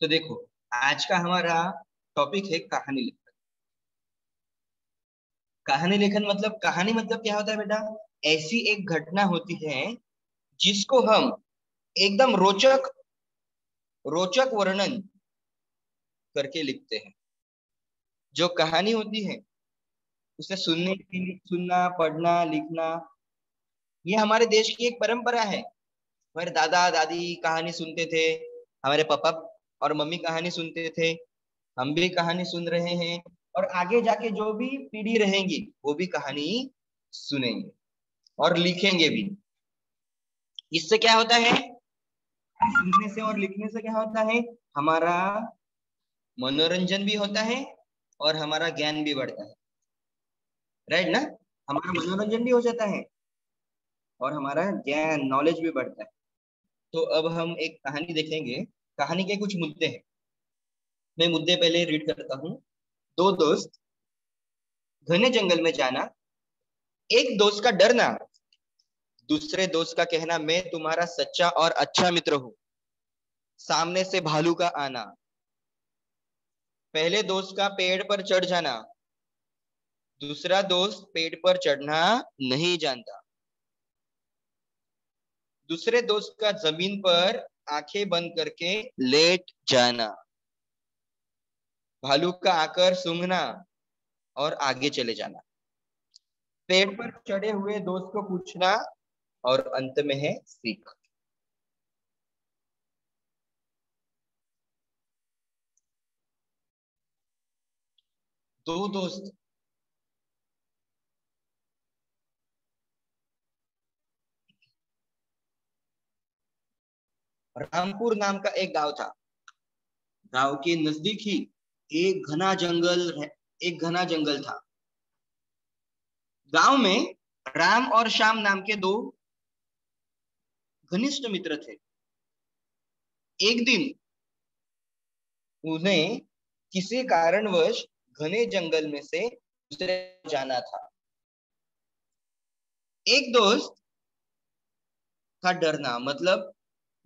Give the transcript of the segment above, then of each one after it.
तो देखो, आज का हमारा टॉपिक है कहानी लेखन। कहानी लेखन मतलब, कहानी मतलब क्या होता है बेटा? ऐसी एक घटना होती है जिसको हम एकदम रोचक रोचक वर्णन करके लिखते हैं। जो कहानी होती है उसे सुनना, पढ़ना, लिखना, ये हमारे देश की एक परंपरा है। हमारे दादा दादी कहानी सुनते थे, हमारे पापा और मम्मी कहानी सुनते थे, हम भी कहानी सुन रहे हैं, और आगे जाके जो भी पीढ़ी रहेंगी वो भी कहानी सुनेंगे और लिखेंगे भी। इससे क्या होता है? सुनने से और लिखने से क्या होता है? हमारा मनोरंजन भी होता है और हमारा ज्ञान भी बढ़ता है। राइट ना? हमारा मनोरंजन भी हो जाता है और हमारा ज्ञान, नॉलेज भी बढ़ता है। तो अब हम एक कहानी देखेंगे। कहानी के कुछ मुद्दे हैं। मैं मुद्दे पहले रीड करता हूँ। दो दोस्त, घने जंगल में जाना, एक दोस्त का डरना, दूसरे दोस्त का कहना मैं तुम्हारा सच्चा और अच्छा मित्र हूं, सामने से भालू का आना, पहले दोस्त का पेड़ पर चढ़ जाना, दूसरा दोस्त पेड़ पर चढ़ना नहीं जानता, दूसरे दोस्त का जमीन पर आंखें बंद करके लेट जाना, भालू का आकर सूंघना और आगे चले जाना, पेड़ पर चढ़े हुए दोस्त को पूछना, और अंत में है सीख। दो दोस्त, रामपुर नाम का एक गांव था। गांव के नजदीक ही एक घना जंगल एक घना जंगल था। गांव में राम और श्याम नाम के दो घनिष्ठ मित्र थे। एक दिन उन्हें किसी कारणवश घने जंगल में से दूसरे जाना था। एक दोस्त का डरना मतलब,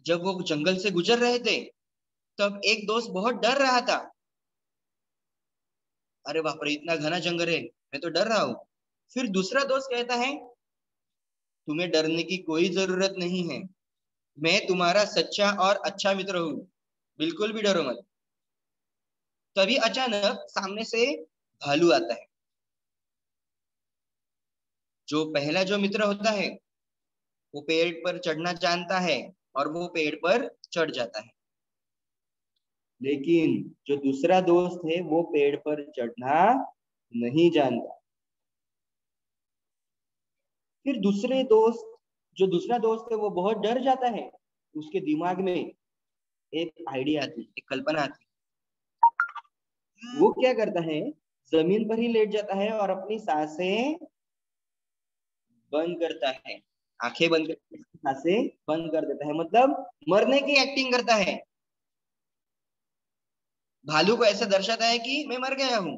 जब वो जंगल से गुजर रहे थे तब एक दोस्त बहुत डर रहा था। अरे बाप रे, इतना घना जंगल है, मैं तो डर रहा हूं। फिर दूसरा दोस्त कहता है, तुम्हें डरने की कोई जरूरत नहीं है, मैं तुम्हारा सच्चा और अच्छा मित्र हूँ, बिल्कुल भी डरो मत। तभी अचानक सामने से भालू आता है। जो पहला जो मित्र होता है वो पेड़ पर चढ़ना जानता है और वो पेड़ पर चढ़ जाता है, लेकिन जो दूसरा दोस्त है वो पेड़ पर चढ़ना नहीं जानता। फिर जो दूसरा दोस्त है वो बहुत डर जाता है। उसके दिमाग में एक आइडिया आती, एक कल्पना आती। वो क्या करता है, जमीन पर ही लेट जाता है और अपनी सांसें बंद करता है। आंखें बंद करके सांसें बंद कर देता है, मतलब मरने की एक्टिंग करता है। भालू को ऐसा दर्शाता है कि मैं मर गया हूं।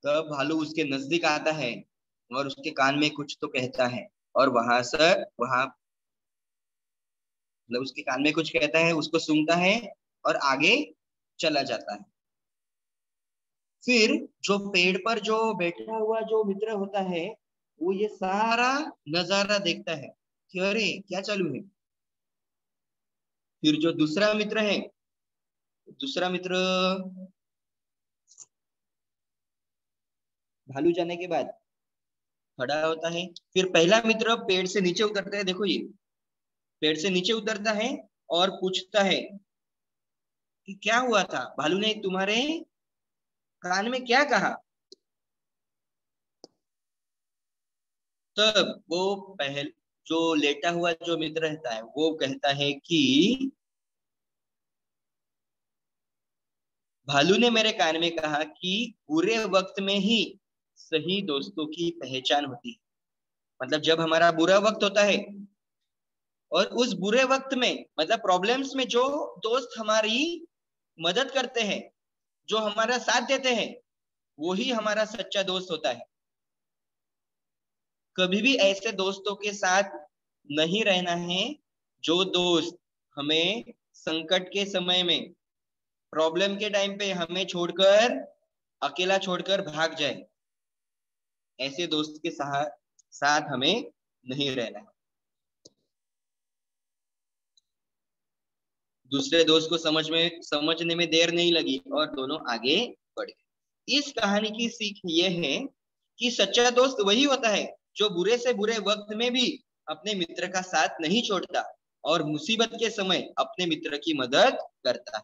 तब भालू उसके नजदीक आता है और उसके कान में कुछ तो कहता है, और वहां मतलब उसके कान में कुछ कहता है, उसको सूंघता है और आगे चला जाता है। फिर जो पेड़ पर जो बैठा हुआ जो मित्र होता है वो ये सारा नजारा देखता है कि अरे क्या चालू है। फिर जो दूसरा मित्र भालू जाने के बाद खड़ा होता है। फिर पहला मित्र पेड़ से नीचे उतरता है, देखो ये पेड़ से नीचे उतरता है और पूछता है कि क्या हुआ था, भालू ने तुम्हारे कान में क्या कहा। तब वो पहल जो लेटा हुआ जो मित्र रहता है वो कहता है कि भालू ने मेरे कान में कहा कि बुरे वक्त में ही सही दोस्तों की पहचान होती है। मतलब जब हमारा बुरा वक्त होता है और उस बुरे वक्त में मतलब प्रॉब्लम्स में जो दोस्त हमारी मदद करते हैं, जो हमारा साथ देते हैं, वो ही हमारा सच्चा दोस्त होता है। कभी भी ऐसे दोस्तों के साथ नहीं रहना है जो दोस्त हमें संकट के समय में, प्रॉब्लम के टाइम पे हमें छोड़कर, अकेला छोड़कर भाग जाए, ऐसे दोस्त के साथ हमें नहीं रहना है। दूसरे दोस्त को समझने में देर नहीं लगी और दोनों आगे बढ़ गए। इस कहानी की सीख ये है कि सच्चा दोस्त वही होता है जो बुरे से बुरे वक्त में भी अपने मित्र का साथ नहीं छोड़ता और मुसीबत के समय अपने मित्र की मदद करता है।